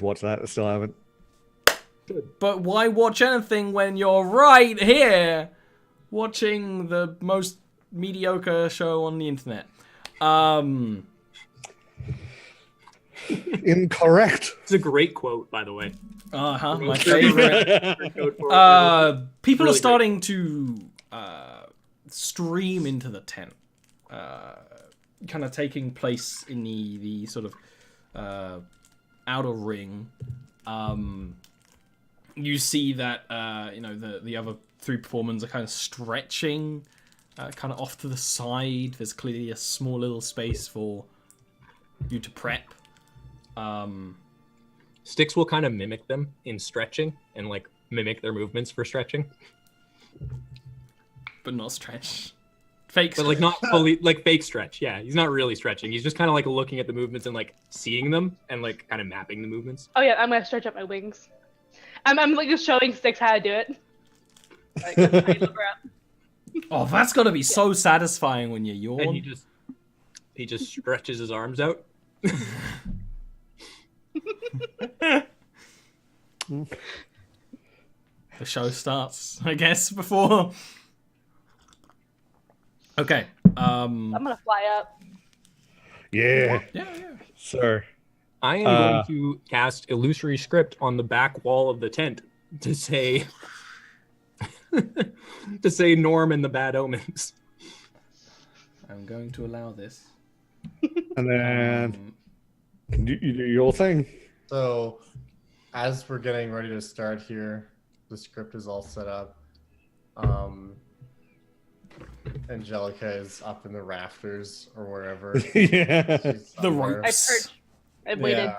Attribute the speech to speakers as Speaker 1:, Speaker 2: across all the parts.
Speaker 1: to watch that. I still haven't.
Speaker 2: But why watch anything when you're right here watching the most mediocre show on the internet?
Speaker 1: Incorrect.
Speaker 3: It's a great quote, by the way.
Speaker 2: My favorite. People
Speaker 3: really
Speaker 2: are starting to stream into the tent, kind of taking place in the sort of outer ring. You see that the other three performers are kind of stretching, kind of off to the side. There's clearly a small little space for you to prep.
Speaker 3: Styx will kind of mimic them in stretching and like mimic their movements for stretching,
Speaker 2: but not stretch. Fake,
Speaker 3: but like not fully, like fake stretch. Yeah, he's not really stretching. He's just kind of like looking at the movements and like seeing them and like kind of mapping the movements.
Speaker 4: Oh yeah, I'm gonna stretch up my wings. I'm like just showing Styx how to do it. Like, that's how you look around.
Speaker 2: Oh, that's gotta be so satisfying when you yawn.
Speaker 3: And he just stretches his arms out.
Speaker 2: The show starts, I guess, before. Okay.
Speaker 4: I'm gonna fly up.
Speaker 1: Yeah.
Speaker 2: Yeah.
Speaker 1: Sir.
Speaker 3: I am going to cast illusory script on the back wall of the tent to say Norm and the Bad Omens.
Speaker 2: I'm going to allow this.
Speaker 1: And then you do your thing.
Speaker 5: So, as we're getting ready to start here, the script is all set up. Angelica is up in the rafters or wherever.
Speaker 1: Yeah.
Speaker 2: The ropes.
Speaker 4: I've waited.
Speaker 5: Yeah.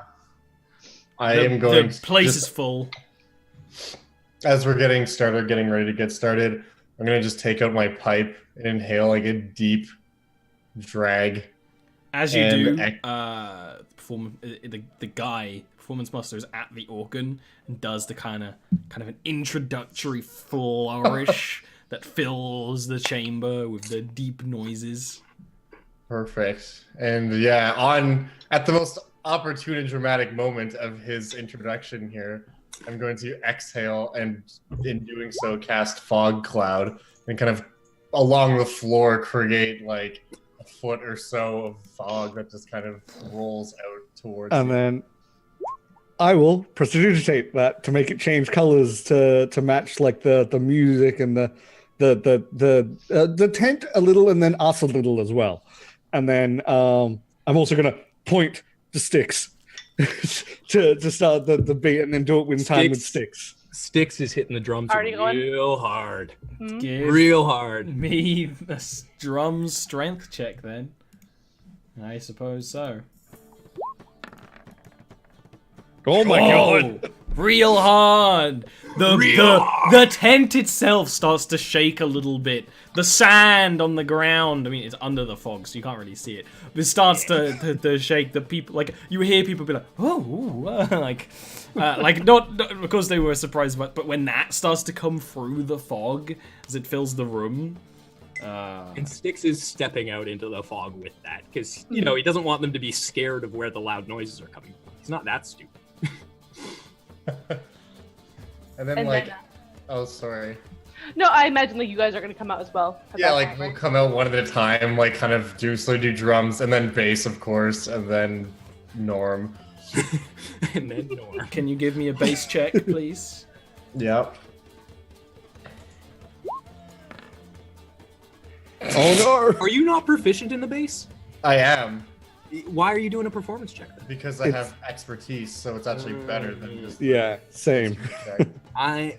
Speaker 5: I am going.
Speaker 2: The place is full.
Speaker 5: As we're getting ready to get started, I'm gonna just take out my pipe and inhale like a deep drag.
Speaker 2: As you do, the performance master is at the organ and does the kind of an introductory flourish that fills the chamber with the deep noises.
Speaker 5: Perfect. And yeah, at the most opportune and dramatic moment of his introduction here, I'm going to exhale and in doing so cast fog cloud and kind of along the floor create like a foot or so of fog that just kind of rolls out towards
Speaker 1: And then I will prestidigitate that to make it change colors to match like the music and the tent a little and then us a little as well. And then I'm also going to point the Styx to start the beat and then do it with time with Styx.
Speaker 3: Styx is hitting the drums real hard.
Speaker 2: Give
Speaker 3: hard.
Speaker 2: Me a drum strength check then. I suppose so.
Speaker 1: Oh my god.
Speaker 2: Real hard. The tent itself starts to shake a little bit. The sand on the ground, I mean, it's under the fog, so you can't really see it. But it starts to shake. The people, like, you hear people be like, oh, like not because they were surprised, but when that starts to come through the fog as it fills the room.
Speaker 3: And Styx is stepping out into the fog with that because, he doesn't want them to be scared of where the loud noises are coming from. He's not that stupid.
Speaker 5: And then oh, sorry.
Speaker 4: No, I imagine like you guys are gonna come out as well.
Speaker 5: Yeah, like we'll come out one at a time, like kind of do drums and then bass, of course, and then Norm.
Speaker 3: And then Norm.
Speaker 2: Can you give me a bass check, please?
Speaker 5: Yep.
Speaker 1: Oh no!
Speaker 3: Are you not proficient in the bass?
Speaker 5: I am.
Speaker 3: Why are you doing a performance check then?
Speaker 5: Because I have expertise, so it's actually better than just...
Speaker 1: Yeah, same.
Speaker 3: I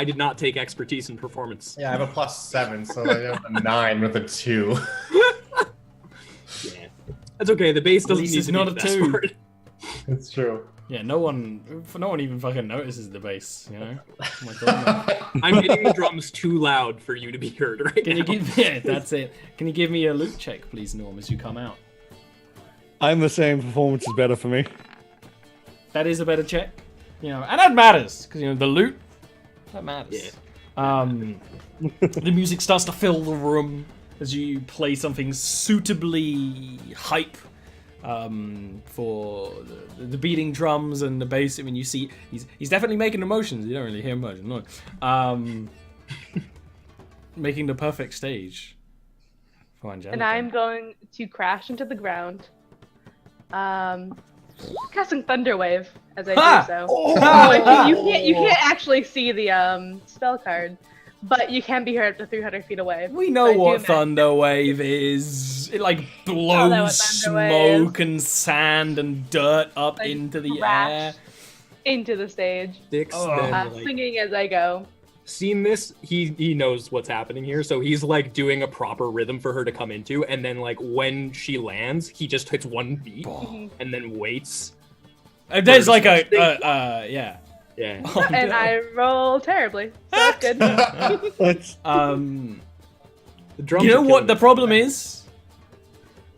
Speaker 3: did not take expertise in performance.
Speaker 5: Yeah, I have a +7, so I have a 9 with a 2.
Speaker 3: Yeah. That's okay, the bass doesn't need
Speaker 2: it's
Speaker 3: to
Speaker 2: not
Speaker 3: be
Speaker 2: a
Speaker 3: the best
Speaker 2: 2.
Speaker 5: It's true.
Speaker 2: Yeah, no one even fucking notices the bass, you know? Oh my God.
Speaker 3: I'm hitting the drums too loud for you to be heard right
Speaker 2: Can
Speaker 3: now.
Speaker 2: that's it. Can you give me a loot check, please, Norm, as you come out?
Speaker 1: I'm the same. Performance is better for me.
Speaker 2: That is a better check, and that matters because the loot that matters.
Speaker 3: Yeah.
Speaker 2: The music starts to fill the room as you play something suitably hype, for the beating drums and the bass. I mean, you see, he's definitely making emotions. You don't really hear emotion, no. Making the perfect stage for Angelica.
Speaker 4: And I'm going to crash into the ground. Casting Thunderwave as I do so.
Speaker 2: Oh!
Speaker 4: You can't actually see the spell card, but you can be heard up to 300 feet away.
Speaker 2: We know what Thunderwave is. It like blows smoke and sand and dirt up
Speaker 4: Like,
Speaker 2: into the
Speaker 4: crash
Speaker 2: air.
Speaker 4: Into the stage.
Speaker 3: Sticks then, like,
Speaker 4: Singing as I go.
Speaker 3: seen this, he knows what's happening here, so he's like doing a proper rhythm for her to come into, and then like when she lands, he just hits one beat and then waits.
Speaker 2: There's like a yeah.
Speaker 3: Yeah.
Speaker 2: Oh,
Speaker 4: And
Speaker 2: no.
Speaker 4: I roll terribly. So that's good.
Speaker 3: The drums
Speaker 2: You know
Speaker 3: are
Speaker 2: what
Speaker 3: killing
Speaker 2: the
Speaker 3: me.
Speaker 2: problem is?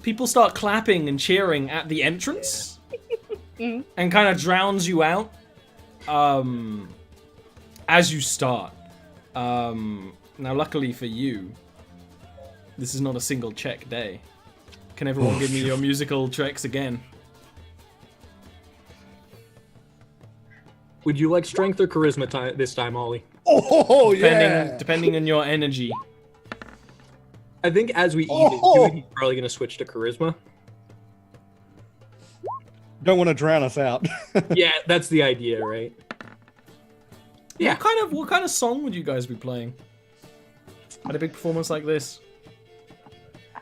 Speaker 2: People start clapping and cheering at the entrance, and kind of drowns you out as you start. Now, luckily for you, this is not a single check day. Can everyone give me your musical checks again?
Speaker 3: Would you like strength or charisma this time, Ollie?
Speaker 1: Oh yeah.
Speaker 2: Depending on your energy.
Speaker 3: I think as we even do it, he's probably gonna switch to charisma.
Speaker 1: Don't want to drown us out.
Speaker 3: Yeah, that's the idea, right? Yeah.
Speaker 2: What kind of song would you guys be playing at a big performance like this?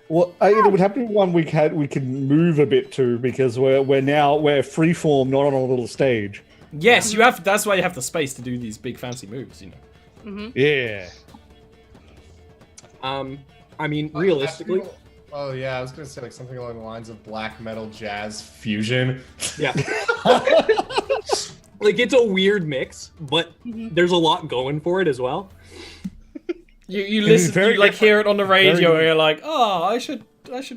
Speaker 1: Well, it would have to be one we can move a bit to, because we're freeform, not on a little stage.
Speaker 2: Yes, you have. That's why you have the space to do these big fancy moves, you know.
Speaker 1: Yeah.
Speaker 3: I mean, realistically,
Speaker 5: Oh yeah, I was gonna say like something along the lines of black metal jazz fusion.
Speaker 3: yeah. Like it's a weird mix, but there's a lot going for it as well.
Speaker 2: You listen,
Speaker 1: very
Speaker 2: you like
Speaker 1: different.
Speaker 2: hear it on the radio,
Speaker 1: Very-
Speaker 2: and you're like, oh, I should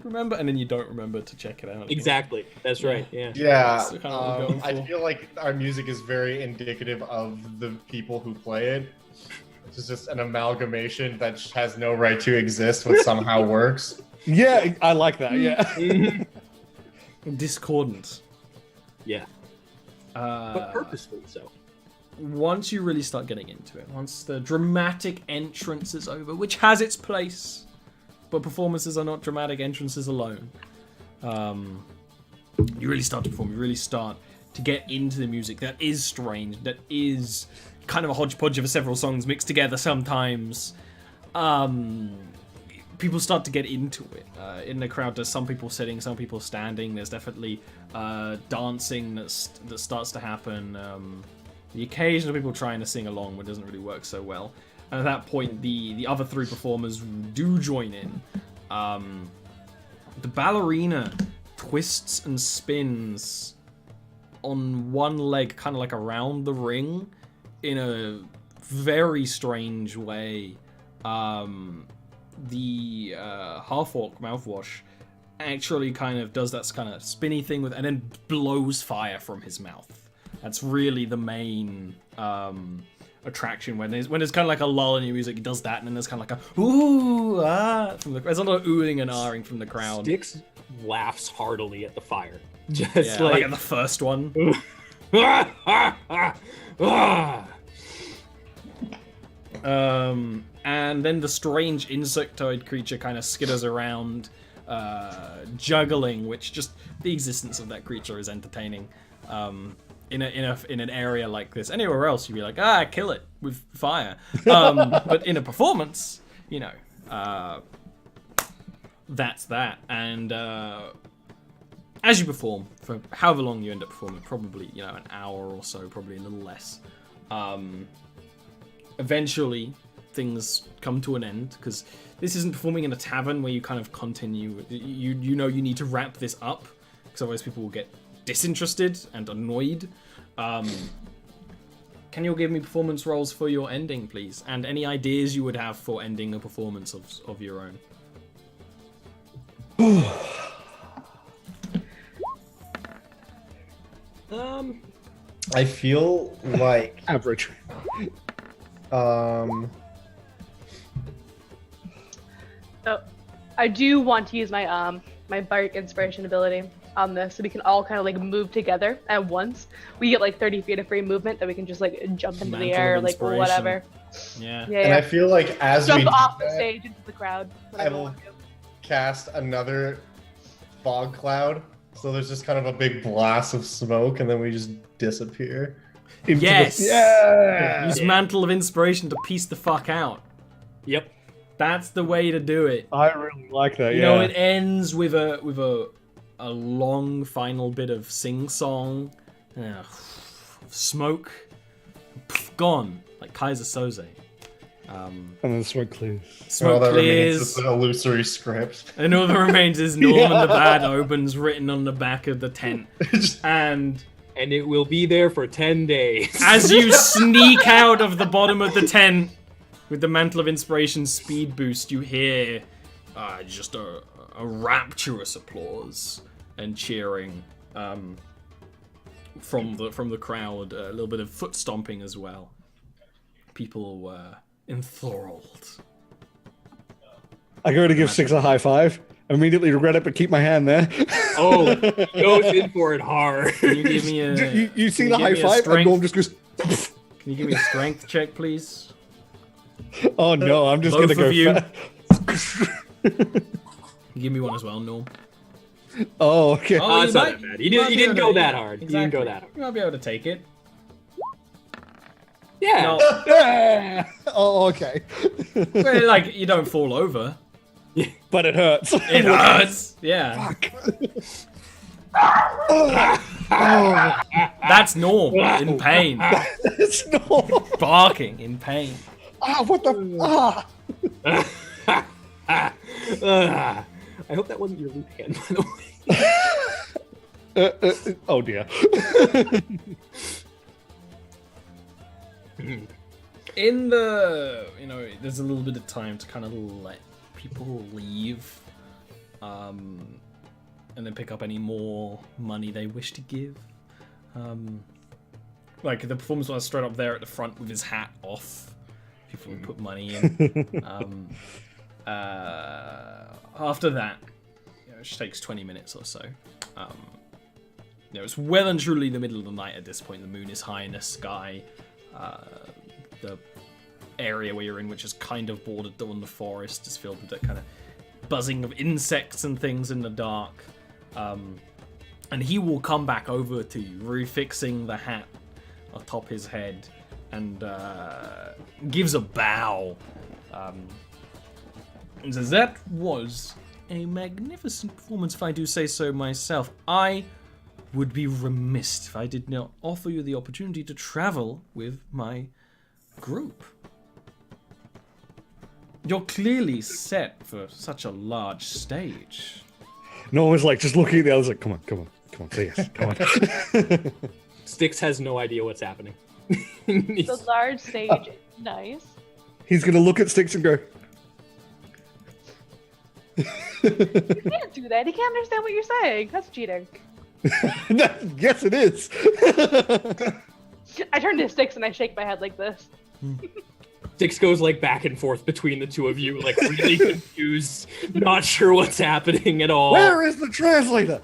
Speaker 2: remember, and then you don't remember to check it out.
Speaker 3: Exactly. That's right. Yeah.
Speaker 5: Yeah,
Speaker 2: That's kind of what we're going
Speaker 5: I
Speaker 2: for.
Speaker 5: feel like our music is very indicative of the people who play it. It's just an amalgamation that has no right to exist, but somehow works.
Speaker 1: Yeah, I like that. Yeah.
Speaker 2: Discordant.
Speaker 3: Yeah. But purposefully so.
Speaker 2: Once you really start getting into it, once the dramatic entrance is over, which has its place, but performances are not dramatic entrances alone. You really start to perform. You really start to get into the music that is strange, that is kind of a hodgepodge of several songs mixed together sometimes. People start to get into it. In the crowd, there's some people sitting, some people standing. There's definitely dancing that starts to happen. The occasional people trying to sing along, but it doesn't really work so well. And at that point, the other three performers do join in. The ballerina twists and spins on one leg, kind of like around the ring, in a very strange way. The half-orc mouthwash actually kind of does that kind of spinny thing with, and then blows fire from his mouth. That's really the main attraction when there's kind of like a lull in your music. He does that, and then there's kind of like a ooh ah from the. There's a lot of oohing and ahhing from the crowd.
Speaker 3: Styx laughs heartily at the fire. Just
Speaker 2: Yeah, like at the first one. And then the strange insectoid creature kind of skitters around, juggling, which just the existence of that creature is entertaining. In an area like this, anywhere else you'd be like, kill it with fire. But in a performance, you know, that's that. And as you perform for however long you end up performing, probably an hour or so, probably a little less. Eventually, things come to an end, because this isn't performing in a tavern where you kind of continue. You know you need to wrap this up, because otherwise people will get disinterested and annoyed. Can you all give me performance rolls for your ending, please? And any ideas you would have for ending a performance of your own?
Speaker 5: I feel like
Speaker 1: Average.
Speaker 4: So I do want to use my my bardic inspiration ability. on this, so we can all kind of like move together at once. We get like 30 feet of free movement that we can just like jump into the
Speaker 2: Mantle
Speaker 4: air,
Speaker 2: of
Speaker 4: like
Speaker 2: inspiration.
Speaker 4: whatever.
Speaker 2: Yeah.
Speaker 4: Yeah,
Speaker 5: And I feel like as we
Speaker 4: jump
Speaker 5: do
Speaker 4: off the
Speaker 5: that,
Speaker 4: stage into the crowd.
Speaker 5: I
Speaker 4: whatever we
Speaker 5: will
Speaker 4: want to do.
Speaker 5: cast another fog cloud. So there's just kind of a big blast of smoke, and then we just disappear.
Speaker 1: Into
Speaker 2: Yes!
Speaker 1: Yeah!
Speaker 2: Use Mantle of Inspiration to piece the fuck out.
Speaker 3: Yep.
Speaker 2: That's the way to do it.
Speaker 1: I really like that,
Speaker 2: You
Speaker 1: yeah.
Speaker 2: know, it ends with a long final bit of sing-song, smoke, gone, like Kaiser Soze.
Speaker 1: And then smoke clears.
Speaker 5: All
Speaker 2: Smoke
Speaker 5: that remains
Speaker 2: clears,
Speaker 5: is an illusory script.
Speaker 2: and all that remains is Norman the Bad opens written on the back of the tent. And
Speaker 3: And it will be there for 10 days.
Speaker 2: as you sneak out of the bottom of the tent with the Mantle of Inspiration speed boost, you hear just a rapturous applause and cheering from the crowd. A little bit of foot stomping as well. People were enthralled.
Speaker 1: I go to give Six a high five. Immediately regret it, but keep my hand there.
Speaker 3: Oh, he goes in for it hard.
Speaker 2: Can you give me a?
Speaker 1: you see
Speaker 2: can
Speaker 1: the
Speaker 2: you
Speaker 1: high
Speaker 2: give me a
Speaker 1: five, and
Speaker 2: strength?
Speaker 1: Norm just goes,
Speaker 2: Can you give me a strength check, please?
Speaker 1: oh no, I'm just
Speaker 2: Both
Speaker 1: gonna go
Speaker 2: of you.
Speaker 1: fast.
Speaker 2: Give me one as well, Norm.
Speaker 1: Oh, okay.
Speaker 2: Oh,
Speaker 3: It's not that bad. He didn't go that hard. He didn't go that hard.
Speaker 2: You might be able to take it.
Speaker 3: Yeah.
Speaker 2: No,
Speaker 1: Yeah. Oh, okay.
Speaker 2: well, like you don't fall over.
Speaker 1: But it hurts.
Speaker 2: It hurts. Yeah. That's Norm in pain,
Speaker 1: It's no.
Speaker 2: barking in pain.
Speaker 1: Ah, what the? Ah.
Speaker 3: I hope that wasn't your loot hand, by the way.
Speaker 1: Oh dear.
Speaker 2: In the, there's a little bit of time to kind of let people leave, and then pick up any more money they wish to give. Like the performance was straight up there at the front with his hat off. People would put money in. After that, which takes 20 minutes or so. It's well and truly the middle of the night at this point. The moon is high in the sky. The area where you're in, which is kind of bordered on the forest, is filled with that kind of buzzing of insects and things in the dark. And he will come back over to you, refixing the hat atop his head, and gives a bow. And says, "That was a magnificent performance, if I do say so myself. I would be remiss if I did not offer you the opportunity to travel with my group. You're clearly set for such a large stage."
Speaker 1: Norm was like just looking at the others like, come on, say yes, come on.
Speaker 3: Styx has no idea what's happening.
Speaker 4: The large stage is nice.
Speaker 1: He's gonna look at Sticks and go,
Speaker 4: You can't do that. He can't understand what you're saying. That's cheating.
Speaker 1: yes, it is.
Speaker 4: I turn to Sticks and I shake my head like this.
Speaker 3: Styx goes like back and forth between the two of you, like really confused, not sure what's happening at all.
Speaker 1: Where is the translator?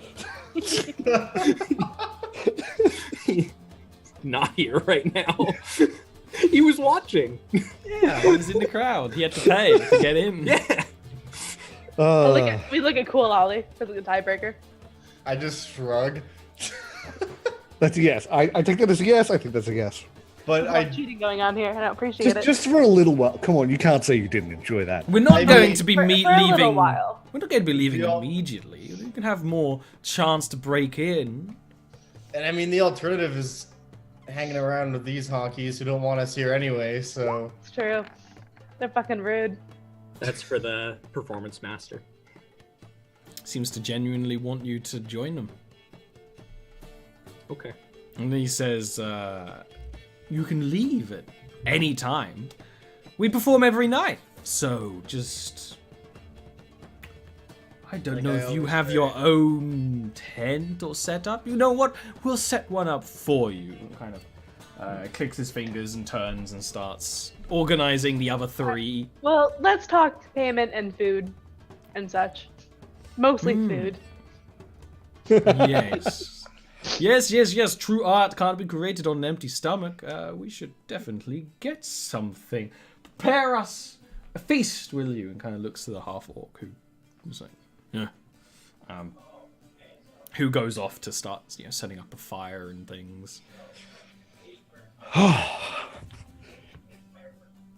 Speaker 3: Not here right now. He was watching.
Speaker 2: Yeah, he was in the crowd. He had to pay to get in.
Speaker 3: Yeah.
Speaker 4: We look at cool Ollie for the tiebreaker.
Speaker 5: I just shrug.
Speaker 1: That's a yes. I take that as a yes. I think that's a yes.
Speaker 5: But
Speaker 4: There's no cheating going on here. I don't appreciate it.
Speaker 1: Just for a little while. Come on, you can't say you didn't enjoy that.
Speaker 2: We're not
Speaker 5: I
Speaker 2: going
Speaker 5: mean,
Speaker 2: to be
Speaker 4: for a
Speaker 2: leaving.
Speaker 4: little while.
Speaker 2: We're not going to be leaving
Speaker 5: Yeah.
Speaker 2: immediately. You can have more chance to break in.
Speaker 5: And I mean, the alternative is hanging around with these honkies who don't want us here anyway, so...
Speaker 4: It's true. They're fucking rude.
Speaker 3: That's for the performance master.
Speaker 2: Seems to genuinely want you to join them.
Speaker 3: Okay.
Speaker 2: And then he says, you can leave at any time. We perform every night. So just... I don't
Speaker 5: Like
Speaker 2: know
Speaker 5: I
Speaker 2: if you
Speaker 5: always
Speaker 2: have
Speaker 5: say.
Speaker 2: your own tent or setup. You know what? We'll set one up for you. Kind of clicks his fingers and turns and starts organizing the other three.
Speaker 4: Well, let's talk payment and food and such. Mostly food.
Speaker 2: Yes. Yes. True art can't be created on an empty stomach. We should definitely get something. Prepare us a feast, will you? And kind of looks to the half-orc who's like, yeah. Who goes off to start, setting up a fire and things.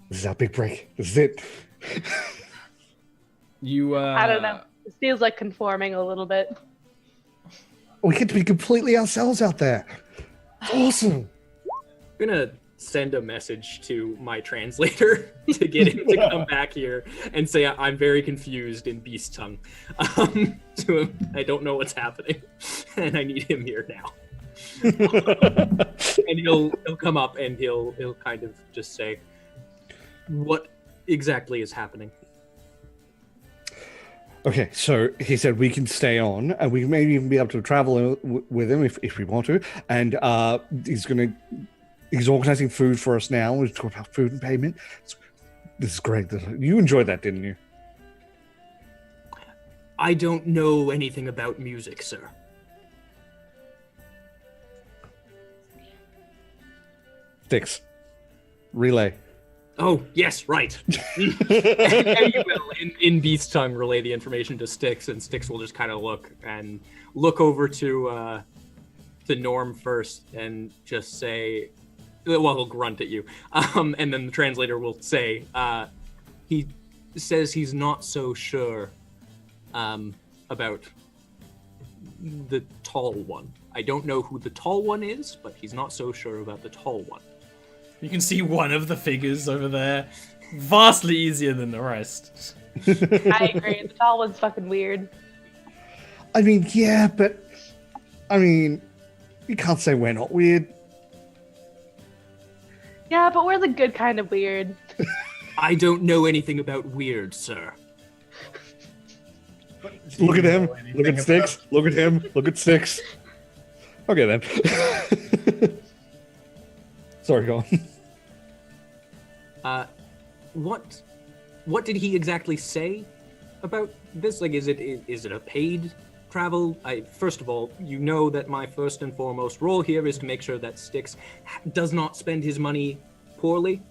Speaker 1: This is our big break. This is it.
Speaker 4: I don't know. It feels like conforming a little bit.
Speaker 1: We get to be completely ourselves out there. It's awesome.
Speaker 3: I'm gonna send a message to my translator to get him to come back here and say I'm very confused in beast tongue. To him, I don't know what's happening, and I need him here now. And he'll come up and he'll kind of just say, what exactly is happening?
Speaker 1: Okay, so he said we can stay on, and we may even be able to travel with him if we want to. And he's organizing food for us now. We've talked about food and payment. This is great. You enjoyed that, didn't you?
Speaker 3: I don't know anything about music, sir.
Speaker 1: Sticks. Relay.
Speaker 3: Oh, yes, right. And you will, in Beast's tongue, relay the information to Styx, and Styx will just kind of look over to Norm first and just say, well, he'll grunt at you. And then the translator will say, he says he's not so sure about the tall one. I don't know who the tall one is, but he's not so sure about the tall one.
Speaker 2: You can see one of the figures over there. Vastly easier than the rest.
Speaker 4: I agree. The tall one's fucking weird.
Speaker 1: I mean, yeah, but... you can't say we're not weird.
Speaker 4: Yeah, but we're the good kind of weird.
Speaker 3: I don't know anything about weird, sir.
Speaker 1: Look at him. Look at Styx. Look at him. Look at Styx. Okay, then. Sorry, go on.
Speaker 3: What did he exactly say about this? Like, is it a paid travel? First of all, you know that my first and foremost role here is to make sure that Styx does not spend his money poorly,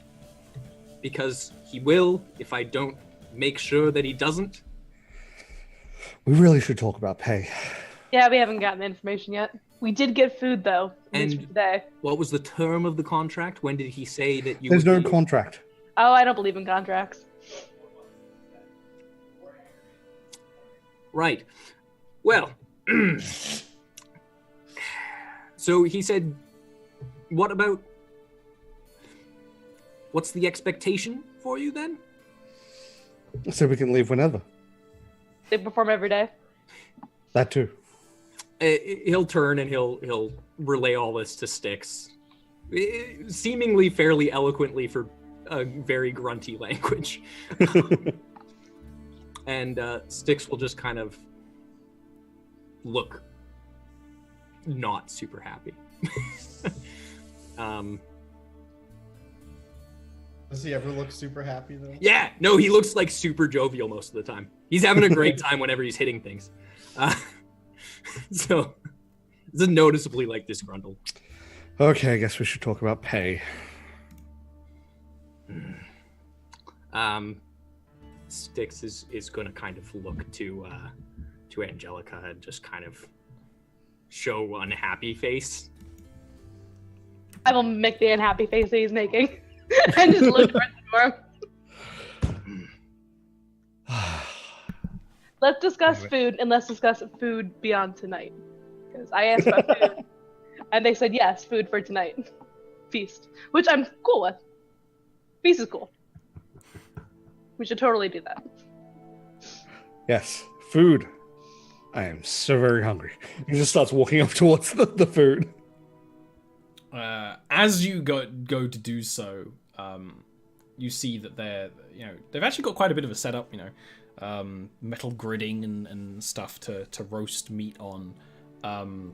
Speaker 3: because he will if I don't make sure that he doesn't.
Speaker 1: We really should talk about pay.
Speaker 4: Yeah, we haven't gotten the information yet. We did get food, though.
Speaker 3: And
Speaker 4: today.
Speaker 3: What was the term of the contract? When did he say that you...
Speaker 1: There's no contract.
Speaker 4: Oh, I don't believe in contracts.
Speaker 3: Right. Well, so he said, what's the expectation for you then?
Speaker 1: So we can leave whenever.
Speaker 4: They perform every day.
Speaker 1: That too.
Speaker 3: He'll turn and he'll relay all this to Styx, seemingly fairly eloquently for a very grunty language. And Styx will just kind of look not super happy.
Speaker 5: Does he ever look super happy though?
Speaker 3: Yeah, no, he looks like super jovial most of the time. He's having a great time whenever he's hitting things. So it's noticeably like disgruntled.
Speaker 1: Okay, I guess we should talk about pay.
Speaker 3: Styx is going to kind of look to Angelica and just kind of show unhappy face.
Speaker 4: I will make the unhappy face that he's making. And just look for him. Let's discuss food, and let's discuss food beyond tonight. Because I asked about food, and they said yes, food for tonight. Feast. Which I'm cool with. Feast is cool. We should totally do that.
Speaker 1: Yes, food. I am so very hungry. He just starts walking up towards the food.
Speaker 2: As you go to do so, you see that they've actually got quite a bit of a setup. Metal gridding and stuff to roast meat on. The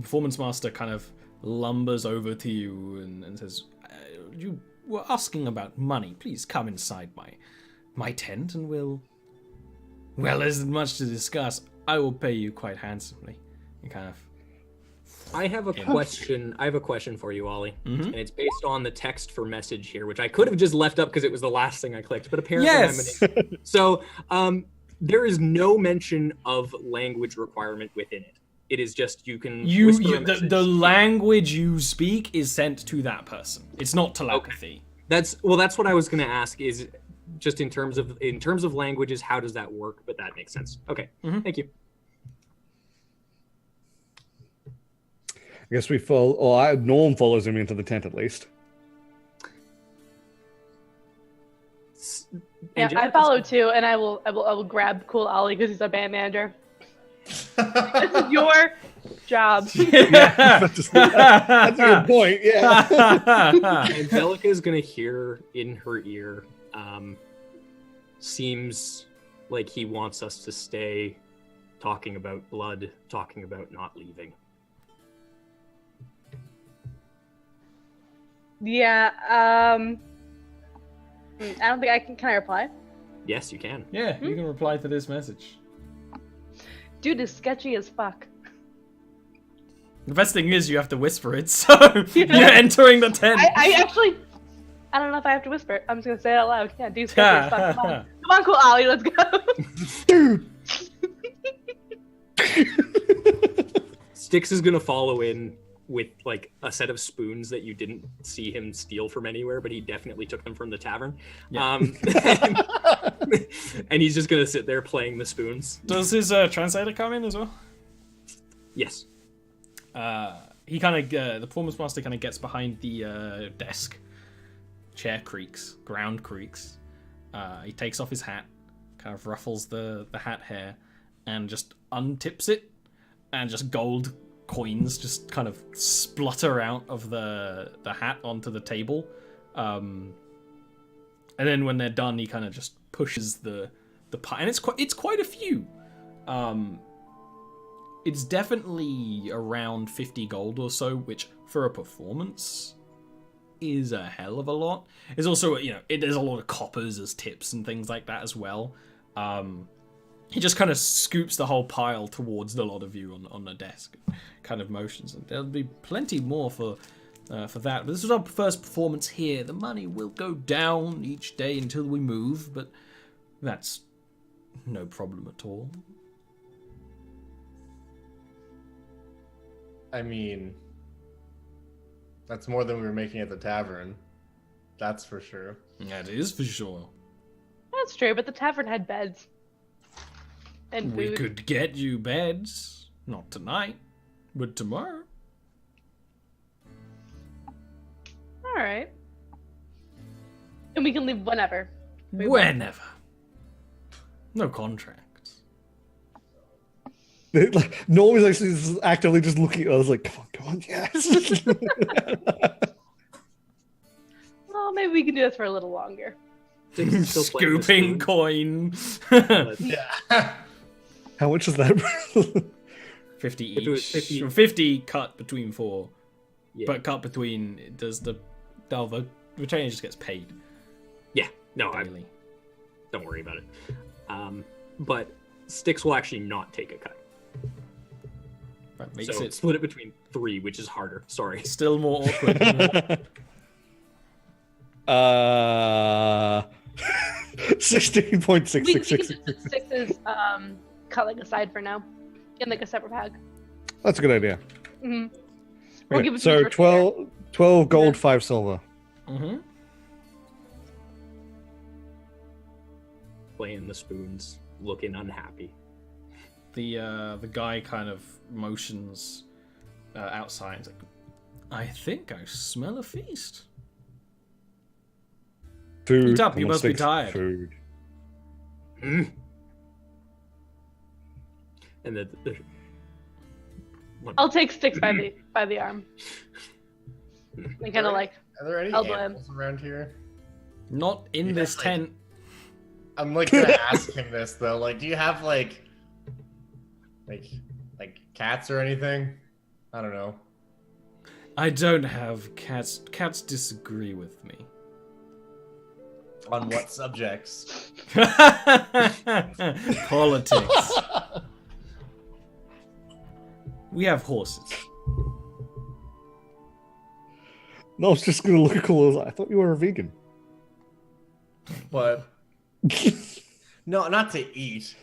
Speaker 2: performance master kind of lumbers over to you and says, "You were asking about money. Please come inside my tent, and well, there's much to discuss. I will pay you quite handsomely. And kind of.
Speaker 3: I have a question. I have a question for you, Ollie,
Speaker 2: Mm-hmm.
Speaker 3: and it's based on the text for message here, which I could have just left up because it was the last thing I clicked, but apparently
Speaker 2: Yes.
Speaker 3: So, there is no mention of language requirement within it. It is just you can whisper a message.
Speaker 2: The language you speak is sent to that person. It's not telepathy.
Speaker 3: That's what I was going to ask. Is just in terms of languages, how does that work? But that makes sense. Okay, Thank you.
Speaker 1: I guess we follow, or Norm follows him into the tent at least.
Speaker 4: Yeah, I follow too, and I will grab Cool Ollie because he's our band manager. This is your job.
Speaker 1: That's a good point. Yeah.
Speaker 3: Angelica is gonna hear in her ear. Seems like he wants us to stay talking about blood, talking about not leaving.
Speaker 4: Yeah. I don't think I can. Can I reply?
Speaker 3: Yes, you can.
Speaker 2: Yeah, you can reply to this message.
Speaker 4: Dude is sketchy as fuck.
Speaker 2: The best thing is you have to whisper it, so you're entering the tent.
Speaker 4: I actually, I don't know if I have to whisper it. I'm just gonna say it out loud. Yeah, dude sketchy as fuck. Come on, Cool Ollie, let's go.
Speaker 1: Dude.
Speaker 3: Styx is gonna follow in with like a set of spoons that you didn't see him steal from anywhere, but he definitely took them from the tavern.
Speaker 2: Yeah.
Speaker 3: And he's just gonna sit there playing the spoons.
Speaker 2: Does his translator come in as well?
Speaker 3: Yes.
Speaker 2: He kind of the performance master kind of gets behind the desk. Chair creaks, ground creaks. He takes off his hat, kind of ruffles the hat hair, and just untips it, and just gold coins just kind of splutter out of the hat onto the table. And then when they're done, he kind of just pushes the pie, and it's quite a few. It's definitely around 50 gold or so, which for a performance is a hell of a lot. There's also, there's a lot of coppers as tips and things like that as well. He just kind of scoops the whole pile towards the lot of you on the desk, kind of motions, and there'll be plenty more for that. But this is our first performance here. The money will go down each day until we move, but that's no problem at all.
Speaker 5: I mean, that's more than we were making at the tavern. That's for sure.
Speaker 2: That is for sure.
Speaker 4: That's true, but the tavern had beds. And
Speaker 2: We
Speaker 4: food.
Speaker 2: could get you beds. Not tonight, but tomorrow.
Speaker 4: All right. And we can leave whenever. We want.
Speaker 2: Whenever. No contracts.
Speaker 1: Norm is actually actively just looking at us like, come on, yes.
Speaker 4: Well, maybe we can do this for a little longer.
Speaker 3: Styx is still playing the
Speaker 2: Scooping
Speaker 3: spoons.
Speaker 2: coin.
Speaker 5: Yeah.
Speaker 1: How much is that?
Speaker 2: 50
Speaker 3: If it was
Speaker 2: each.
Speaker 3: 50
Speaker 2: 50 cut between 4.
Speaker 3: Yeah.
Speaker 2: But cut between, does the retainer just gets paid
Speaker 3: Yeah. No,
Speaker 2: daily.
Speaker 3: don't worry about it. But Styx will actually not take a cut.
Speaker 2: That makes
Speaker 3: So
Speaker 2: it
Speaker 3: split it between 3, which is harder. Sorry.
Speaker 2: still more awkward. Isn't it?
Speaker 1: 16.6666.
Speaker 4: Six is cut like aside for now, in like a separate bag.
Speaker 1: That's a good idea.
Speaker 4: Mm-hmm. We'll
Speaker 1: Okay,
Speaker 4: give it to
Speaker 1: so
Speaker 4: you for
Speaker 1: 12 gold, 5 silver.
Speaker 2: Mm-hmm.
Speaker 3: Playing the spoons, looking unhappy.
Speaker 2: The guy kind of motions outside. He's like, I think I smell a feast.
Speaker 1: Food.
Speaker 2: Eat up, you
Speaker 1: Come on,
Speaker 2: must be
Speaker 1: Styx,
Speaker 2: tired.
Speaker 1: Food.
Speaker 3: And the
Speaker 4: I'll take Styx by the arm and kind of like
Speaker 5: Are there any
Speaker 4: elbow him.
Speaker 5: animals around here?
Speaker 2: Not in
Speaker 5: Yeah,
Speaker 2: this
Speaker 5: like-
Speaker 2: tent.
Speaker 5: I'm like gonna ask him this though. Like, do you have like cats or anything? I don't know.
Speaker 2: I don't have cats. Cats disagree with me.
Speaker 5: On what subjects?
Speaker 2: Politics. We have horses.
Speaker 1: No, I was just gonna look cool. I thought you were a vegan.
Speaker 5: But no, not to eat.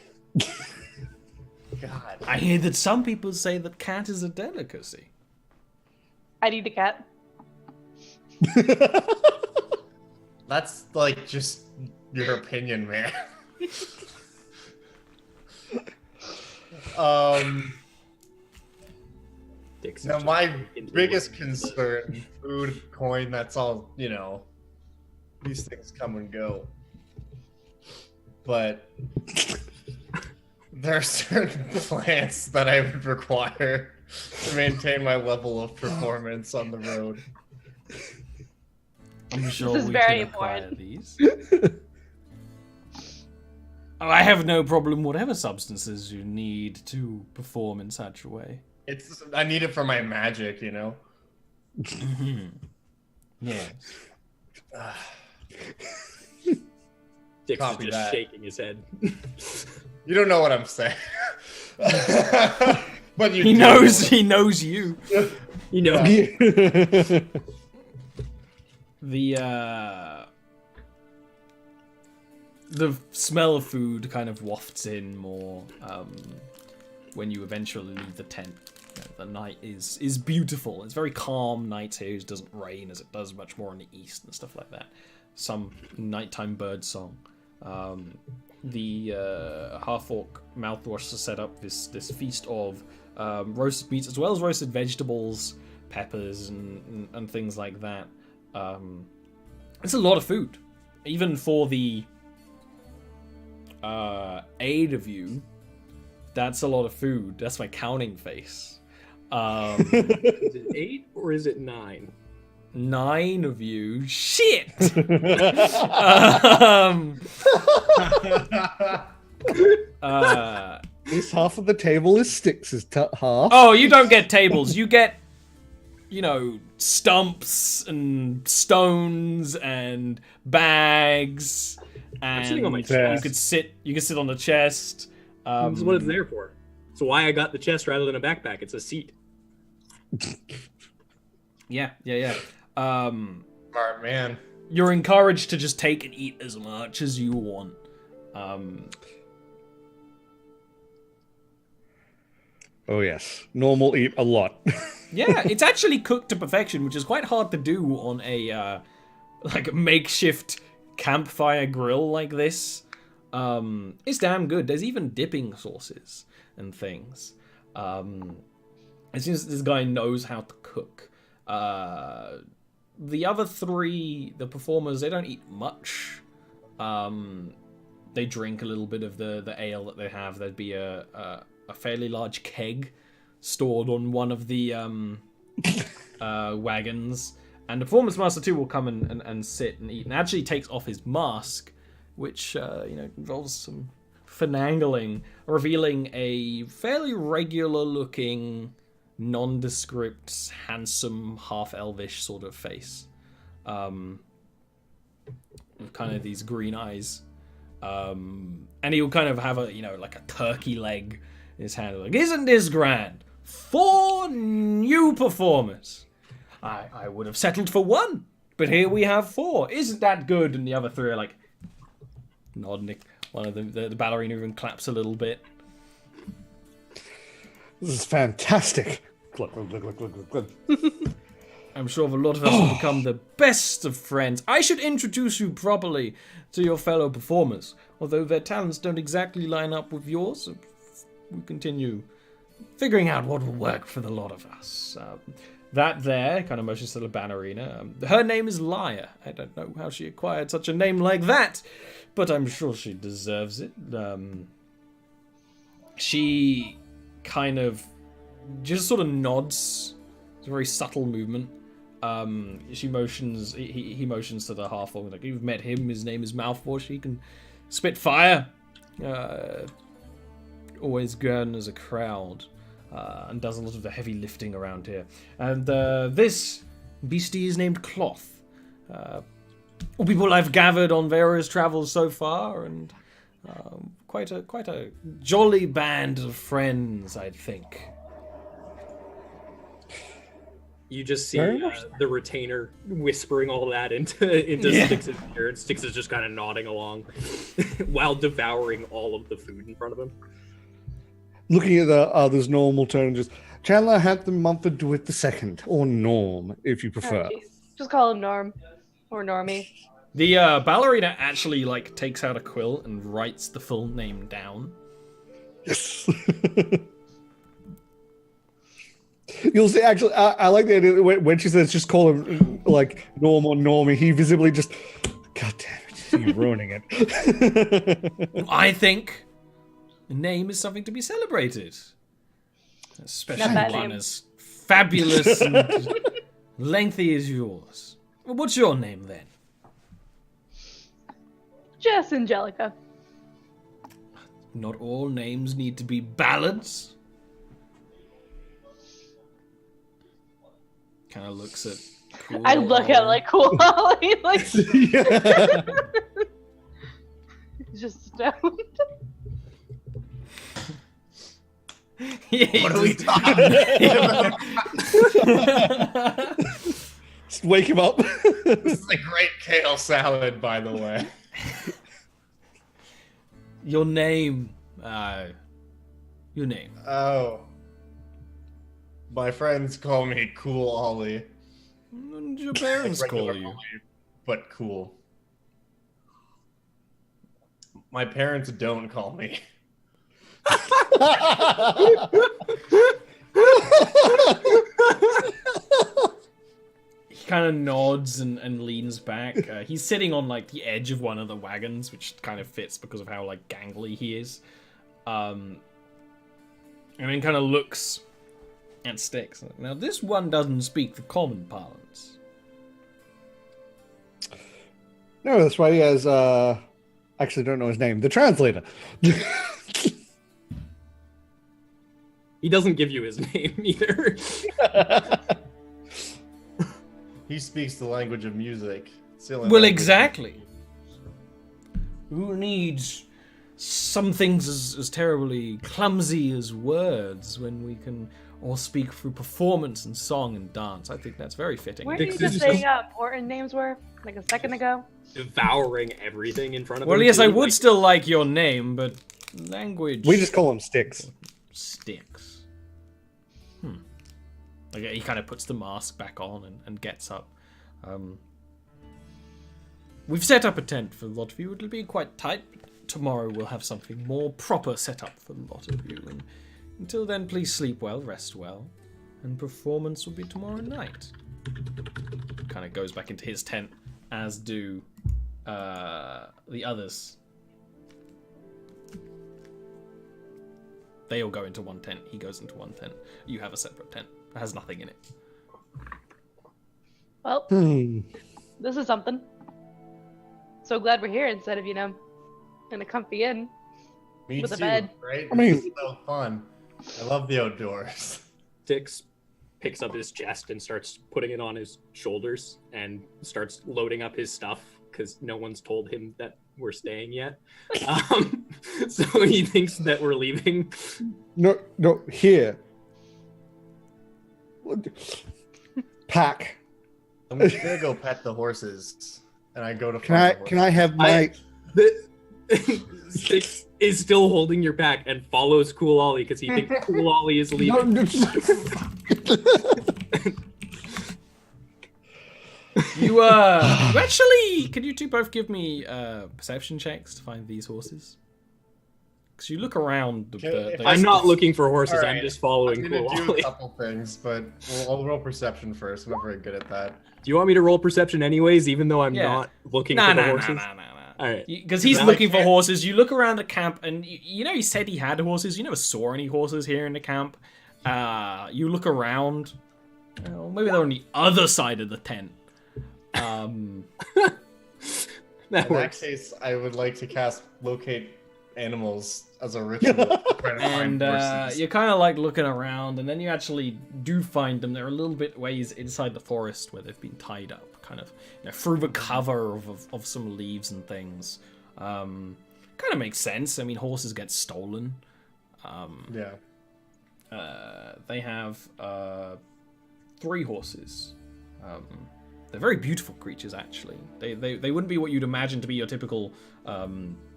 Speaker 5: God.
Speaker 2: I hear that some people say that cat is a delicacy.
Speaker 4: I'd eat a cat.
Speaker 5: That's like just your opinion, man. Now my biggest concern, food, coin, that's all, you know, these things come and go. But there are certain plants that I would require to maintain my level of performance on the road.
Speaker 2: I'm sure
Speaker 4: This is
Speaker 2: we
Speaker 4: very
Speaker 2: can acquire
Speaker 4: important.
Speaker 2: these. Oh, I have no problem whatever substances you need to perform in such a way.
Speaker 5: I need it for my magic, you know?
Speaker 2: Yes.
Speaker 3: Dick's
Speaker 5: Copy
Speaker 3: just
Speaker 5: that.
Speaker 3: shaking his head.
Speaker 5: You don't know what I'm saying. But you
Speaker 2: He
Speaker 5: do.
Speaker 2: knows you.
Speaker 3: You know,
Speaker 2: The smell of food kind of wafts in more when you eventually leave the tent. You know, the night is beautiful. It's very calm night here. It doesn't rain as it does much more in the east and stuff like that. Some nighttime bird song. The half-orc mouthwash has set up this feast of roasted meats as well as roasted vegetables, peppers, and things like that. It's a lot of food, even for the 8 of you. That's a lot of food. That's my counting face.
Speaker 3: is it 8 or is it 9?
Speaker 2: 9 of you. Shit.
Speaker 1: At least half of the table is sticks. Is half.
Speaker 2: Oh, you don't get tables. You get, you know, stumps and stones and bags. And
Speaker 3: sitting on my
Speaker 2: you
Speaker 3: chest.
Speaker 2: could sit on the chest.
Speaker 3: This is what it's there for. It's why I got the chest rather than a backpack. It's a seat.
Speaker 2: Yeah.
Speaker 5: Smart man.
Speaker 2: You're encouraged to just take and eat as much as you want.
Speaker 1: Oh yes, normal eat a lot.
Speaker 2: Yeah, it's actually cooked to perfection, which is quite hard to do on a like a makeshift campfire grill like this. It's damn good. There's even dipping sauces and things. It seems this guy knows how to cook. The other 3, the performers, they don't eat much. They drink a little bit of the ale that they have. There'd be a fairly large keg stored on one of the wagons. And the performance master too will come and sit and eat, and actually takes off his mask, which involves some finagling, revealing a fairly regular-looking, nondescript, handsome, half-elvish sort of face, with kind of these green eyes, and he'll kind of have a like a turkey leg in his hand, like, isn't this grand? 4 new performers. I would have settled for 1, but here we have 4. Isn't that good? And the other 3 are like nodding. One of them, the ballerina, even claps a little bit.
Speaker 1: This is fantastic. Glug, glug, glug, glug, glug, glug.
Speaker 2: I'm sure a lot of us will become the best of friends. I should introduce you properly to your fellow performers, although their talents don't exactly line up with yours. We continue figuring out what will work for the lot of us. That there, kind of motions to the ballerina. Her name is Lyre. I don't know how she acquired such a name like that, but I'm sure she deserves it. She kind of just sort of nods. It's a very subtle movement. She motions. He motions to the half-orc. Like, you've met him. His name is Mouthwash. He can spit fire. Always gathers a crowd. And does a lot of the heavy lifting around here. And this beastie is named Cloth. All people I've gathered on various travels so far, and quite a jolly band of friends, I think.
Speaker 3: You just see
Speaker 1: Very much
Speaker 3: the retainer whispering all that into Styx's ear, and Styx is just kind of nodding along while devouring all of the food in front of him.
Speaker 1: Looking at the others, Norm will turn and just Chandler, Hampton, Mumford, DeWitt the second, or Norm, if you prefer.
Speaker 4: Oh, just call him Norm or Normie.
Speaker 2: The ballerina actually like takes out a quill and writes the full name down.
Speaker 1: Yes. You'll see. Actually, I like the idea that when she says just call him like Norm or Normie, he visibly just, God damn it, you're ruining it.
Speaker 2: I think a name is something to be celebrated, especially
Speaker 4: Not
Speaker 2: one
Speaker 4: name.
Speaker 2: as fabulous and lengthy as yours. Well, what's your name then?
Speaker 4: Just Angelica.
Speaker 2: Not all names need to be ballads. Kind of looks at. Cool
Speaker 4: I look at like cool Ollie, like
Speaker 1: Yeah.
Speaker 4: just stoned.
Speaker 2: Yeah,
Speaker 5: What are we talking about?
Speaker 1: Just wake him up.
Speaker 5: This is a great kale salad, by the way.
Speaker 2: Your name. Your name.
Speaker 5: Oh. My friends call me Cool Ollie.
Speaker 2: What did your parents
Speaker 5: Like
Speaker 2: call
Speaker 5: regular
Speaker 2: you?
Speaker 5: Ollie, but cool. My parents don't call me.
Speaker 2: He kind of nods and leans back. He's sitting on like the edge of one of the wagons, which kind of fits because of how like gangly he is. And then kind of looks at Styx. Now this one doesn't speak the common parlance.
Speaker 1: No, that's why he has. Actually, don't know his name. The translator.
Speaker 3: He doesn't give you his name either.
Speaker 5: He speaks the language of music. It's the only
Speaker 2: Well,
Speaker 5: language-
Speaker 2: exactly. Who needs some things as terribly clumsy as words when we can all speak through performance and song and dance? I think that's very fitting.
Speaker 4: Where did you
Speaker 3: Dixie's
Speaker 4: just saying how important names were like a second ago?
Speaker 3: Devouring everything in front of him.
Speaker 2: Well, yes, I
Speaker 3: too,
Speaker 2: would
Speaker 3: like-
Speaker 2: still like your name, but language
Speaker 1: We just call him Sticks.
Speaker 2: sticks. Like, he kind of puts the mask back on and gets up. We've set up a tent for a lot of you. It'll be quite tight. But tomorrow we'll have something more proper set up for a lot of you. And until then, please sleep well, rest well, and performance will be tomorrow night. Kind of goes back into his tent, as do the others. They all go into one tent. He goes into one tent. You have a separate tent. It has nothing in it.
Speaker 4: Well, this is something. So glad we're here instead of, in a comfy inn.
Speaker 5: Me
Speaker 4: with a
Speaker 5: too,
Speaker 4: bed.
Speaker 5: right?
Speaker 1: I mean-
Speaker 5: This is so fun. I love the outdoors.
Speaker 3: Styx picks up his chest and starts putting it on his shoulders and starts loading up his stuff because no one's told him that we're staying yet. So he thinks that we're leaving.
Speaker 1: No, here. Pack.
Speaker 5: I'm gonna go pet the horses, and I go to.
Speaker 1: Can I have my?
Speaker 3: Styx is still holding your back and follows Cool Ollie because he thinks Cool Ollie is leaving.
Speaker 2: You actually, can you two both give me perception checks to find these horses? Because you look around.
Speaker 3: I'm not looking for horses.
Speaker 5: All right.
Speaker 3: I'm just following
Speaker 5: I'm
Speaker 3: Cool
Speaker 5: gonna do
Speaker 3: Ollie.
Speaker 5: a couple things, but I'll roll perception first. I'm not very good at that.
Speaker 3: Do you want me to roll perception anyways, even though I'm
Speaker 2: Yeah.
Speaker 3: not looking
Speaker 2: Nah,
Speaker 3: for the
Speaker 2: nah,
Speaker 3: horses?
Speaker 2: nah.
Speaker 3: All right.
Speaker 2: Because he's
Speaker 5: Now I
Speaker 2: looking for
Speaker 5: can't-
Speaker 2: horses. You look around the camp, and he said he had horses. You never saw any horses here in the camp. You look around. Well, maybe they're on the other side of the tent.
Speaker 3: That
Speaker 5: In that
Speaker 3: works.
Speaker 5: case, I would like to cast locate animals as a ritual. to try to
Speaker 2: And
Speaker 5: find horses.
Speaker 2: you're kind of like looking around, and then you actually do find them. They're a little bit ways inside the forest where they've been tied up, kind of through the cover of some leaves and things. Kind of makes sense. I mean, horses get stolen.
Speaker 5: Yeah.
Speaker 2: They have 3 horses. They're very beautiful creatures, actually. They wouldn't be what you'd imagine to be your typical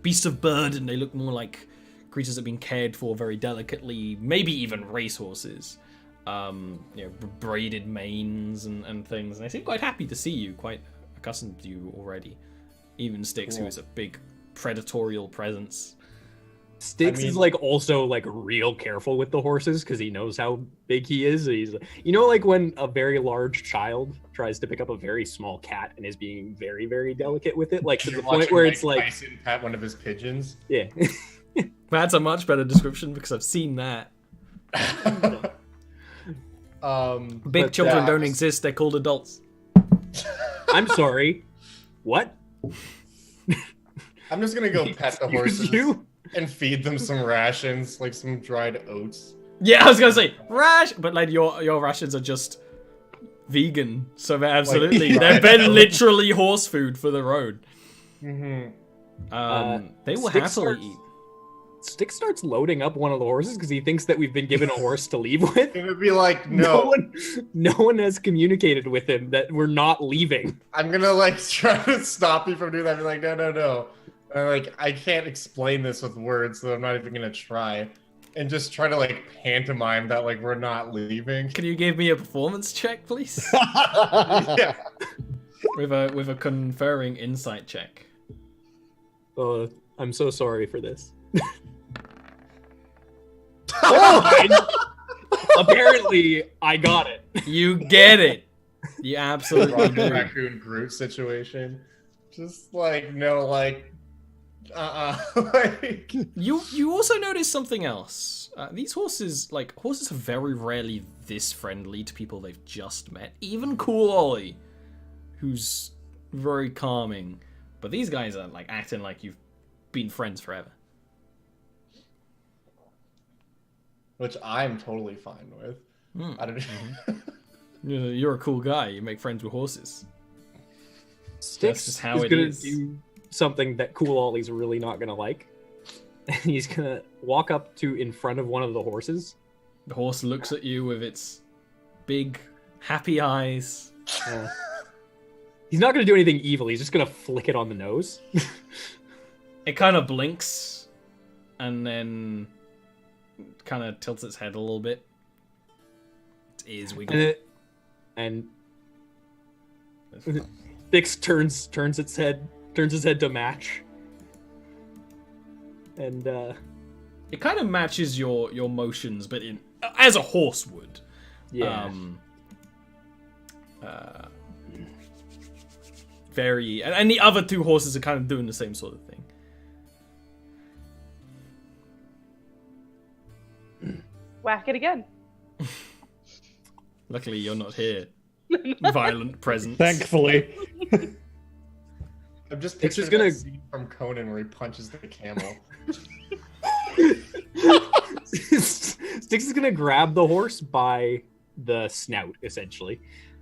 Speaker 2: beasts of burden. They look more like creatures that have been cared for very delicately, maybe even racehorses. Braided manes and things. And they seem quite happy to see you, quite accustomed to you already. Even Styx, who is a big predatorial presence.
Speaker 3: Styx is like also like real careful with the horses because he knows how big he is. He's, like when a very large child tries to pick up a very small cat and is being very, very delicate with it, like to the point where it's like
Speaker 5: Tyson pat one of his pigeons.
Speaker 3: Yeah.
Speaker 2: That's a much better description because I've seen that. Big children don't exist, they're called adults.
Speaker 3: I'm sorry. What?
Speaker 5: I'm just gonna go pet the horses and feed them some rations, like some dried oats.
Speaker 2: Yeah, I was gonna say but like your rations are just vegan, so they're absolutely they're literally horse food for the road.
Speaker 5: Mm-hmm.
Speaker 2: They will happily eat.
Speaker 3: Styx starts loading up one of the horses because he thinks that we've been given a horse to leave with.
Speaker 5: It would be like, no
Speaker 3: one has communicated with him that we're not leaving.
Speaker 5: I'm gonna like try to stop you from doing that. Be like, no. I can't explain this with words, so I'm not even gonna try. And just try to like pantomime that like we're not leaving.
Speaker 2: Can you give me a performance check, please?
Speaker 5: Yeah.
Speaker 2: With a conferring insight check.
Speaker 3: I'm so sorry for this. Apparently, I got it.
Speaker 2: You get it. You absolutely do.
Speaker 5: Raccoon Groot situation. Just like like
Speaker 2: you also notice something else. These horses are very rarely this friendly to people they've just met. Even cool Oli, who's very calming, but these guys are like acting like you've been friends forever.
Speaker 5: Which I'm totally fine with. I don't
Speaker 2: You're a cool guy. You make friends with horses.
Speaker 3: Styx
Speaker 2: just how
Speaker 3: is
Speaker 2: it
Speaker 3: gonna
Speaker 2: is.
Speaker 3: do something that Cool Ollie's really not gonna like. And he's gonna walk up to in front of one of the horses.
Speaker 2: The horse looks at you with its big, happy eyes.
Speaker 3: He's not gonna do anything evil. He's just gonna flick it on the nose.
Speaker 2: It kind of blinks, and then kind of tilts its head a little bit. Its ears wiggle.
Speaker 3: And Styx turns his head to match. And
Speaker 2: it kind of matches your motions, but as a horse would.
Speaker 3: Yeah.
Speaker 2: And the other 2 horses are kind of doing the same sort of thing.
Speaker 4: Whack it again.
Speaker 2: Luckily, you're not here. Violent presence.
Speaker 1: Thankfully.
Speaker 5: I'm just
Speaker 3: It's just
Speaker 5: picturing
Speaker 3: gonna-
Speaker 5: that scene from Conan where he punches the camel.
Speaker 3: Styx is gonna grab the horse by the snout, essentially.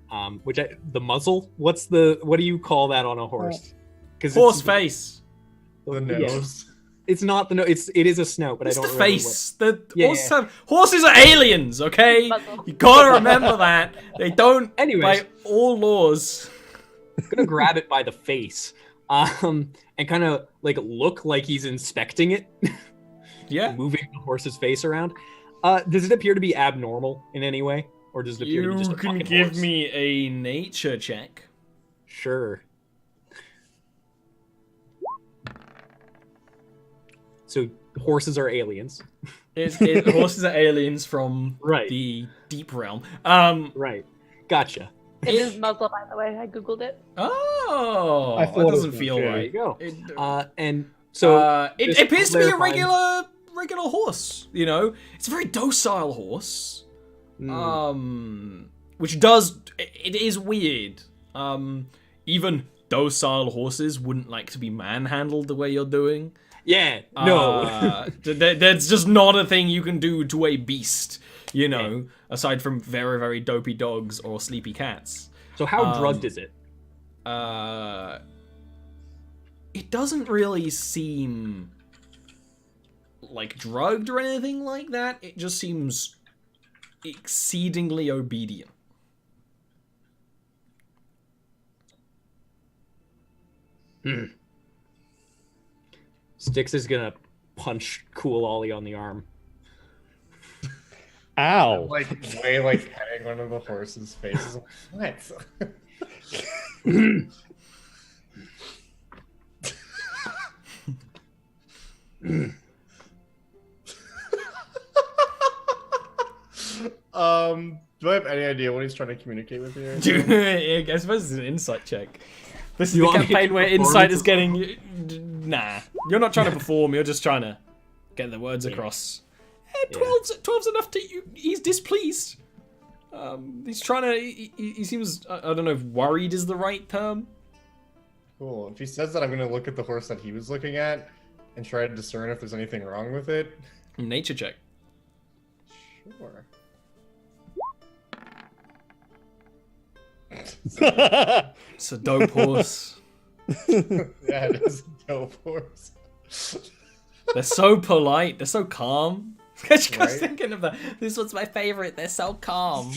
Speaker 3: The muzzle. What do you call that on a horse? Because
Speaker 2: Horse face.
Speaker 5: The nose.
Speaker 3: It's not the nose. It is a snout, but
Speaker 2: It's
Speaker 3: I don't
Speaker 2: the
Speaker 3: remember
Speaker 2: face.
Speaker 3: Yeah.
Speaker 2: Horses are aliens, okay?
Speaker 4: Muzzle.
Speaker 2: You gotta remember that. They don't,
Speaker 3: Anyways.
Speaker 2: by all laws.
Speaker 3: I'm gonna grab it by the face, and kind of like look like he's inspecting it.
Speaker 2: Yeah.
Speaker 3: Moving the horse's face around. Does it appear to be abnormal in any way, or does it appear to be just
Speaker 2: You
Speaker 3: a
Speaker 2: can
Speaker 3: fucking
Speaker 2: give
Speaker 3: horse?
Speaker 2: me a nature check.
Speaker 3: Sure. So horses are aliens.
Speaker 2: Horses are aliens from
Speaker 3: Right.
Speaker 2: the deep realm.
Speaker 3: Right. Gotcha.
Speaker 4: It is muzzle, by the way. I googled it.
Speaker 2: Oh,
Speaker 1: I
Speaker 2: that
Speaker 1: thought
Speaker 2: doesn't
Speaker 1: it
Speaker 2: feel
Speaker 1: was, yeah.
Speaker 3: There you
Speaker 2: right.
Speaker 3: go. And so
Speaker 2: It
Speaker 3: just
Speaker 2: appears to be a
Speaker 3: clarifying-
Speaker 2: regular horse. You know, it's a very docile horse. Which it is weird. Even docile horses wouldn't like to be manhandled the way you're doing.
Speaker 3: Yeah. No.
Speaker 2: That's just not a thing you can do to a beast. You know, aside from very, very dopey dogs or sleepy cats.
Speaker 3: So how drugged is it?
Speaker 2: It doesn't really seem like drugged or anything like that. It just seems exceedingly obedient.
Speaker 3: Styx is gonna punch Cool Ollie on the arm.
Speaker 1: Ow.
Speaker 5: Like way like petting one of the horse's faces. What? Do I have any idea what he's trying to communicate with me?
Speaker 2: Dude, I suppose it's an insight check. This is
Speaker 3: You
Speaker 2: the
Speaker 3: want me to
Speaker 2: campaign where
Speaker 3: perform
Speaker 2: insight
Speaker 3: to-
Speaker 2: is getting. Nah, you're not trying to perform. You're just trying to get the words across. 12's enough to. He's displeased. He's trying to. He seems. I don't know if worried is the right term.
Speaker 5: Cool. If he says that, I'm going to look at the horse that he was looking at and try to discern if there's anything wrong with it.
Speaker 2: Nature check.
Speaker 5: Sure.
Speaker 2: It's a dope horse.
Speaker 5: Yeah, it is a dope horse.
Speaker 2: They're so polite. They're so calm. I was
Speaker 5: Right?
Speaker 2: thinking of that. This one's my favorite. They're so calm.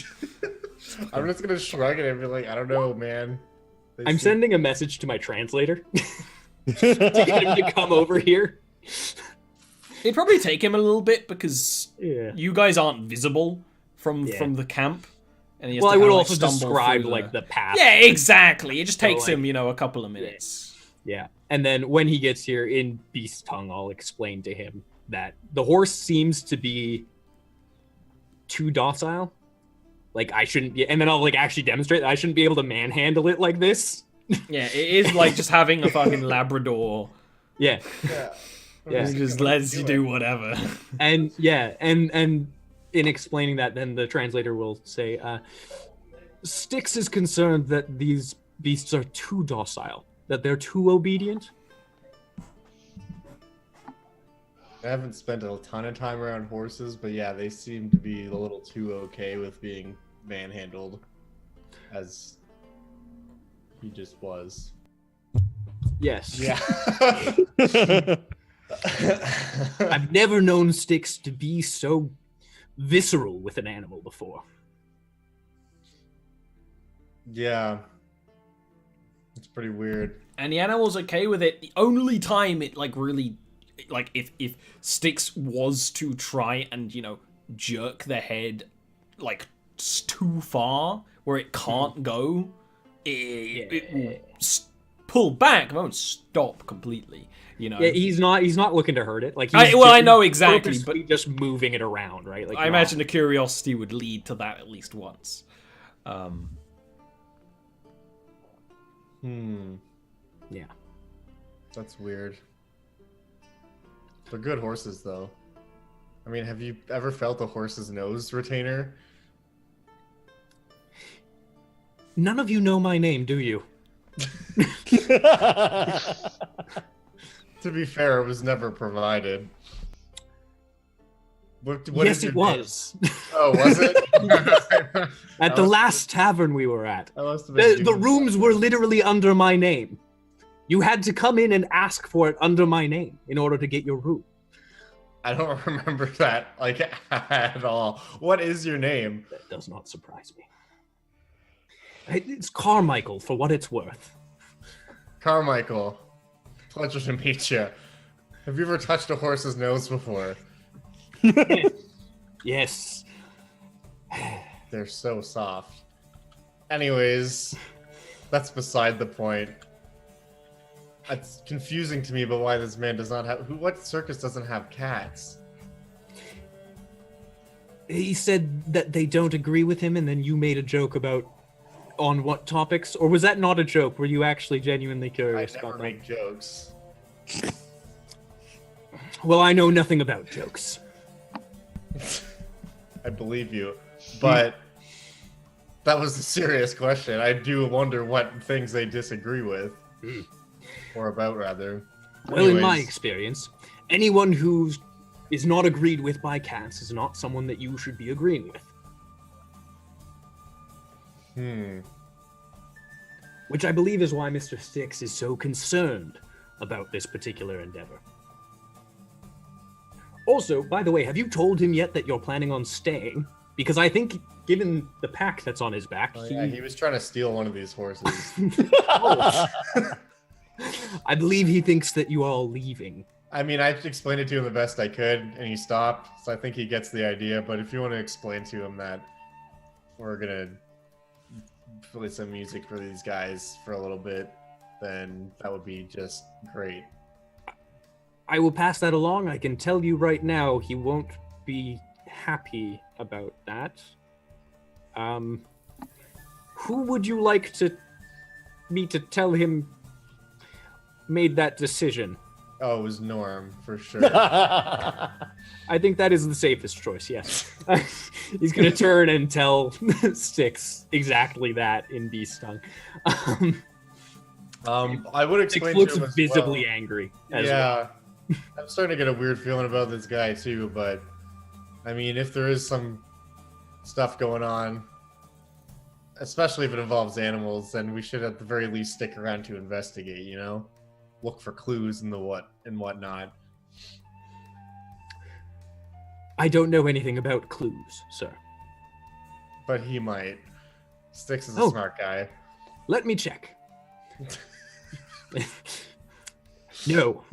Speaker 5: I'm just going to shrug it and be like, I don't know, man.
Speaker 3: I'm
Speaker 5: seem-
Speaker 3: sending a message to my translator to get him to come over here.
Speaker 2: It'd probably take him a little bit because
Speaker 3: Yeah.
Speaker 2: you guys aren't visible from
Speaker 3: Yeah.
Speaker 2: the camp. And he has
Speaker 3: Well,
Speaker 2: to
Speaker 3: I would
Speaker 2: kinda,
Speaker 3: also
Speaker 2: stumble
Speaker 3: describe
Speaker 2: through
Speaker 3: like the path.
Speaker 2: Yeah, exactly. It just
Speaker 3: So,
Speaker 2: takes
Speaker 3: like-
Speaker 2: him, a couple of minutes.
Speaker 3: Yeah. And then when he gets here in beast tongue, I'll explain to him that the horse seems to be too docile. Like I shouldn't be, and then I'll like actually demonstrate that I shouldn't be able to manhandle it like this.
Speaker 2: Yeah, it is like just having a fucking Labrador.
Speaker 3: Yeah.
Speaker 5: Yeah.
Speaker 3: Yeah.
Speaker 2: He just lets you do whatever.
Speaker 3: And yeah, and in explaining that, then the translator will say, Styx is concerned that these beasts are too docile, that they're too obedient.
Speaker 5: I haven't spent a ton of time around horses, but yeah, they seem to be a little too okay with being manhandled, as he just was.
Speaker 3: Yes.
Speaker 5: Yeah.
Speaker 3: I've never known Styx to be so visceral with an animal before.
Speaker 5: Yeah. It's pretty weird.
Speaker 2: And the animal's okay with it. The only time it really if Styx was to try and jerk the head too far where it can't go, it will pull back. It won't stop completely.
Speaker 3: Yeah, he's not looking to hurt it. Like
Speaker 2: I know exactly,
Speaker 3: purposely
Speaker 2: but
Speaker 3: just moving it around, right? Like
Speaker 2: I imagine the curiosity would lead to that at least once.
Speaker 3: Yeah.
Speaker 5: That's weird. They're good horses, though. I mean, have you ever felt a horse's nose retainer?
Speaker 3: None of you know my name, do you?
Speaker 5: To be fair, it was never provided. What
Speaker 3: Yes,
Speaker 5: is your
Speaker 3: it
Speaker 5: name?
Speaker 3: was.
Speaker 5: Oh, was it?
Speaker 3: At the last tavern we were at.
Speaker 5: I must have been
Speaker 3: The
Speaker 5: doing
Speaker 3: rooms
Speaker 5: something.
Speaker 3: were literally under my name. You had to come in and ask for it under my name in order to get your room.
Speaker 5: I don't remember that at all. What is your name?
Speaker 3: That does not surprise me. It's Carmichael, for what it's worth.
Speaker 5: Carmichael. Pleasure to meet you. Have you ever touched a horse's nose before?
Speaker 3: Yes.
Speaker 5: They're so soft. Anyways, that's beside the point. It's confusing to me about why this man does not have... What circus doesn't have cats?
Speaker 3: He said that they don't agree with him, and then you made a joke about on what topics? Or was that not a joke? Were you actually genuinely
Speaker 5: I
Speaker 3: curious
Speaker 5: never
Speaker 3: about that?
Speaker 5: make jokes.
Speaker 3: Well, I know nothing about jokes.
Speaker 5: I believe you. But that was a serious question. I do wonder what things they disagree with. Or about, rather.
Speaker 3: Well, in my
Speaker 5: Anyways.
Speaker 3: experience, anyone who is not agreed with by cats is not someone that you should be agreeing with. Which I believe is why Mr. Styx is so concerned about this particular endeavor. Also, by the way, have you told him yet that you're planning on staying? Because I think, given the pack that's on his back,
Speaker 5: Oh, yeah, he was trying to steal one of these horses.
Speaker 3: I believe he thinks that you are all leaving.
Speaker 5: I mean, I explained it to him the best I could, and he stopped. So I think he gets the idea. But if you want to explain to him that we're gonna play some music for these guys for a little bit, then that would be just great.
Speaker 3: I will pass that along. I can tell you right now, he won't be happy about that. Who would you like me to tell him made that decision?
Speaker 5: Oh, it was Norm, for sure.
Speaker 3: I think that is the safest choice, yes. He's going to turn and tell Styx exactly that in Beast Tongue.
Speaker 5: I would explain
Speaker 3: Styx looks
Speaker 5: to him as
Speaker 3: visibly
Speaker 5: well.
Speaker 3: angry.
Speaker 5: Yeah. I'm starting to get a weird feeling about this guy, too, but I mean, if there is some stuff going on, especially if it involves animals, then we should at the very least stick around to investigate, you know? Look for clues and whatnot.
Speaker 3: I don't know anything about clues, sir.
Speaker 5: But he might. Styx is a smart guy.
Speaker 3: Let me check. No.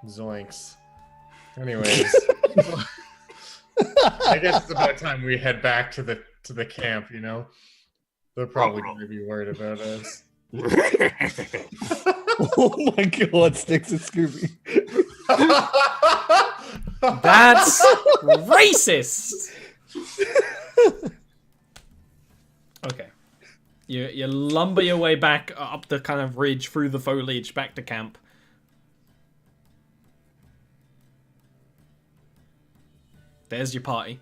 Speaker 5: Zoinks. Anyways, I guess it's about time we head back to the camp. You know, they're probably going to be worried about us.
Speaker 1: Oh my god, Styx and Scooby.
Speaker 2: That's racist. Okay. You lumber your way back up the kind of ridge through the foliage back to camp. There's your party.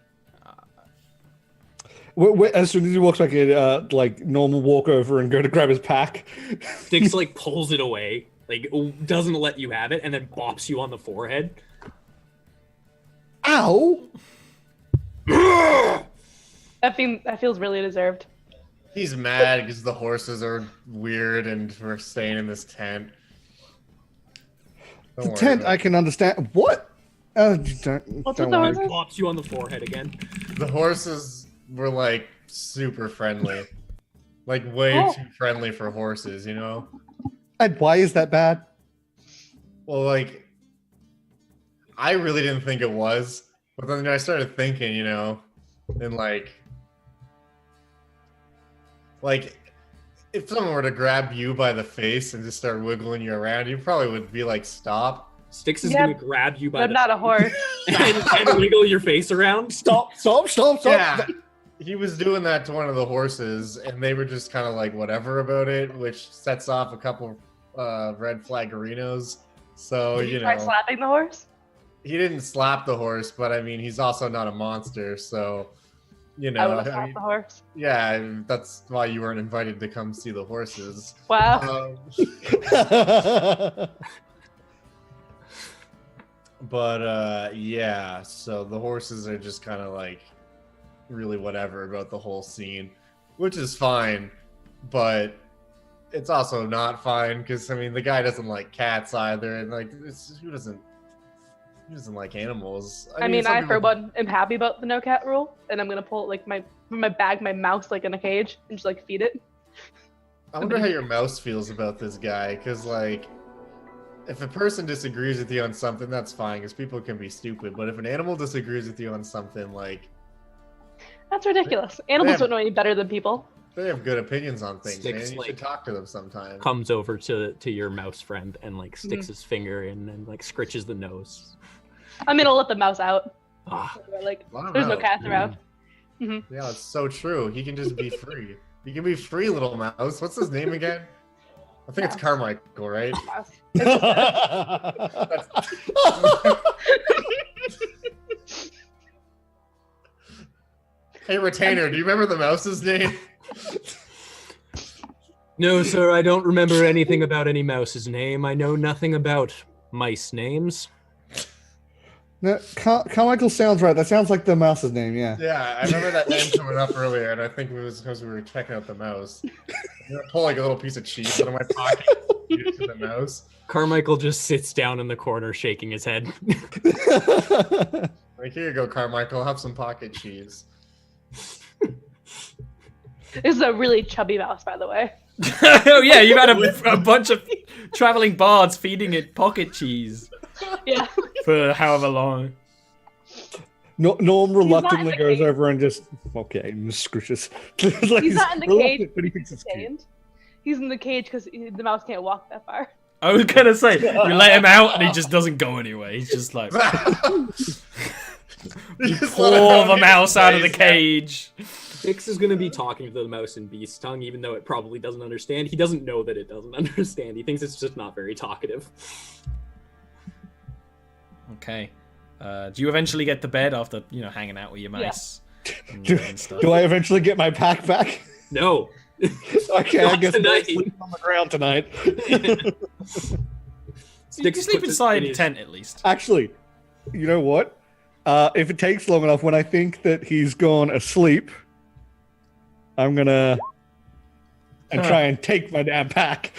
Speaker 1: As soon as he walks back in, like normal walk over and go to grab his pack.
Speaker 3: Styx like pulls it away, like doesn't let you have it, and then bops you on the forehead.
Speaker 1: Ow!
Speaker 4: That feels really deserved.
Speaker 5: He's mad because the horses are weird and we're staying in this tent.
Speaker 1: The tent, I can understand. What?
Speaker 4: What's
Speaker 1: don't
Speaker 4: with the
Speaker 1: worry.
Speaker 4: horses?
Speaker 3: Bops you on the forehead again.
Speaker 5: The horses were like super friendly, like way too friendly for horses, you know.
Speaker 1: And why is that bad?
Speaker 5: Well, like, I really didn't think it was, but then I started thinking, you know, and like if someone were to grab you by the face and just start wiggling you around, you probably would be like, stop.
Speaker 3: Styx is
Speaker 4: Yeah,
Speaker 3: gonna grab you by
Speaker 4: I'm not a horse.
Speaker 3: and wiggle your face around.
Speaker 1: Stop!
Speaker 5: Yeah, he was doing that to one of the horses, and they were just kind of like whatever about it, which sets off a couple red flaggerinos. So
Speaker 4: Did
Speaker 5: you
Speaker 4: try
Speaker 5: know,
Speaker 4: slapping the horse?
Speaker 5: he didn't slap the horse, but I mean, he's also not a monster, so you know,
Speaker 4: I would have slapped the horse.
Speaker 5: yeah, that's why you weren't invited to come see the horses.
Speaker 4: Wow.
Speaker 5: But yeah, so the horses are just kind of like really whatever about the whole scene, which is fine, but it's also not fine because I mean the guy doesn't like cats either, and like who doesn't like animals?
Speaker 4: I mean, I
Speaker 5: some
Speaker 4: for
Speaker 5: people-
Speaker 4: one am happy about the no cat rule, and I'm gonna pull like from my bag my mouse like in a cage and just like feed it.
Speaker 5: I wonder how your mouse feels about this guy, because like if a person disagrees with you on something, that's fine, because people can be stupid. But if an animal disagrees with you on something, like
Speaker 4: That's ridiculous. Animals
Speaker 5: have-
Speaker 4: don't know any better than people.
Speaker 5: they have good opinions on things,
Speaker 3: Sticks,
Speaker 5: man. You
Speaker 3: like,
Speaker 5: should talk to them sometime.
Speaker 3: Comes over to your mouse friend and like sticks his finger in and like scritches the nose.
Speaker 4: I'm gonna let the mouse out.
Speaker 3: Ah,
Speaker 4: Like,
Speaker 5: I don't
Speaker 4: there's no
Speaker 5: know.
Speaker 4: cats around.
Speaker 5: Yeah, it's so true. He can just be free. He can be free, little mouse. What's his name again? I think it's Carmichael, right?
Speaker 4: Mouse.
Speaker 5: Hey, Retainer, do you remember the mouse's name?
Speaker 3: no, sir, I don't remember anything about any mouse's name. I know nothing about mice names.
Speaker 1: No, Carmichael sounds right. That sounds like the mouse's name, yeah.
Speaker 5: Yeah, I remember that name coming up earlier, and I think it was because we were checking out the mouse. I'm gonna pull like a little piece of cheese out of my pocket and give it to the mouse.
Speaker 3: Carmichael just sits down in the corner shaking his head.
Speaker 5: Like, here you go, Carmichael. Have some pocket cheese.
Speaker 4: This is a really chubby mouse, by the way.
Speaker 2: Oh yeah, you've had a bunch of traveling bards feeding it pocket cheese
Speaker 4: Yeah.
Speaker 2: for however long.
Speaker 1: Norm reluctantly
Speaker 4: the
Speaker 1: goes
Speaker 4: cage.
Speaker 1: over and just okay, and scritches.
Speaker 4: He's not in the cage.
Speaker 1: But he thinks it's cute.
Speaker 4: Contained. He's in the cage because the mouse can't walk that far.
Speaker 2: I was gonna say, you let him out and he just doesn't go anywhere. He's just like,
Speaker 5: You just
Speaker 2: pour
Speaker 5: let
Speaker 2: the
Speaker 5: him
Speaker 2: mouse out of the
Speaker 5: face
Speaker 2: cage.
Speaker 3: Styx is going to be talking to the mouse in beast tongue, even though it probably doesn't understand. He doesn't know that it doesn't understand. He thinks it's just not very talkative.
Speaker 2: Okay. Do you eventually get to bed after, hanging out with your mice? And stuff?
Speaker 1: Do I eventually get my pack back?
Speaker 3: No.
Speaker 1: Okay, I
Speaker 3: Not
Speaker 1: guess I'm
Speaker 3: tonight.
Speaker 1: sleeping on the ground tonight.
Speaker 2: You can sleep inside a tent at least.
Speaker 1: Actually, you know what? If it takes long enough, when I think that he's gone asleep, I'm gonna try and take my damn pack.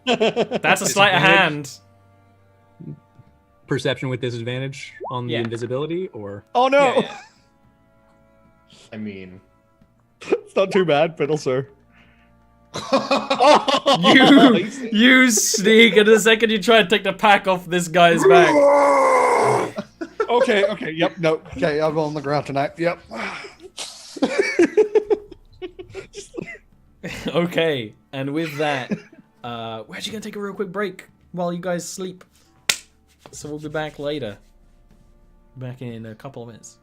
Speaker 2: That's a sleight of hand.
Speaker 3: Perception with disadvantage on the
Speaker 2: Yeah.
Speaker 3: invisibility, or
Speaker 1: Oh no!
Speaker 2: Yeah.
Speaker 5: I mean,
Speaker 1: It's not too bad, but also.
Speaker 2: You sneak, and the second you try and take the pack off this guy's back.
Speaker 1: Okay, yep, no. Okay, I'll go on the ground tonight. Yep.
Speaker 2: Okay, and with that, we're actually gonna take a real quick break while you guys sleep. So we'll be back later. Back in a couple of minutes.